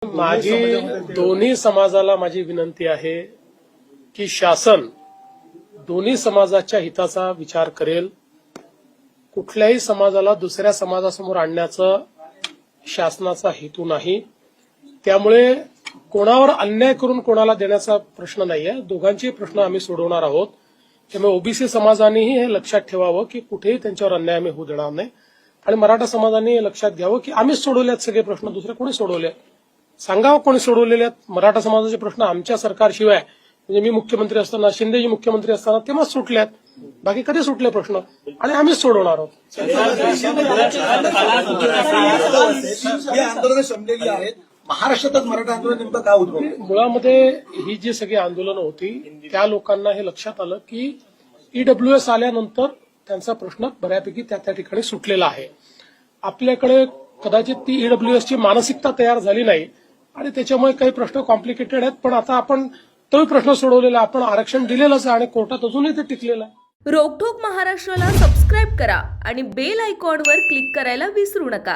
माझी दोन्ही समाजाला माझी विनंती आहे की शासन दोन्ही समाजाच्या हिताचा विचार करेल. कुठल्याही समाजाला दुसऱ्या समाजासमोर आणण्याचा शासनाचा हेतू नाही. त्यामुळे कोणावर अन्याय करून कोणाला देण्याचा प्रश्न नाहीये. दोघांचे प्रश्न आम्ही सोडवणार आहोत. त्यामुळे ओबीसी समाजानेही हे लक्षात ठेवावं की कुठेही त्यांच्यावर अन्याय आम्ही होऊ देणार नाही. आणि मराठा समाजाने हे लक्षात घ्यावं की आम्हीच सोडवल्यात सगळे प्रश्न, दुसरे कोणी सोडवले सांगावं कोणी सोडवलेले आहेत. मराठा समाजाचे प्रश्न आमच्या सरकारशिवाय म्हणजे मी मुख्यमंत्री असताना, शिंदेजी मुख्यमंत्री असताना तेव्हाच सुटल्यात. बाकी कधी सुटले प्रश्न आणि आम्हीच सोडवणार आहोत. ही आंदोलनं शमलेली आहेत. महाराष्ट्रातच मराठा आंदोलन नेमकं का उद्भवलं? मुळामध्ये ही जी सगळी आंदोलनं होती त्या लोकांना हे लक्षात आलं की ईडब्ल्यूएस आल्यानंतर त्यांचा प्रश्न बऱ्यापैकी त्या ठिकाणी सुटलेला आहे. आपल्याकडे कदाचित ती ईडब्ल्यूएसची मानसिकता तयार झाली नाही आणि त्याच्यामुळे काही प्रश्न कॉम्प्लिकेटेड आहेत. पण आता आपण तोही प्रश्न सोडवलेला, आपण आरक्षण दिलेलंच आहे आणि कोर्टात अजूनही ते टिकलेलं आहे. रोकठोक महाराष्ट्राला सबस्क्राईब करा आणि बेल आयकॉनवर क्लिक करायला विसरू नका.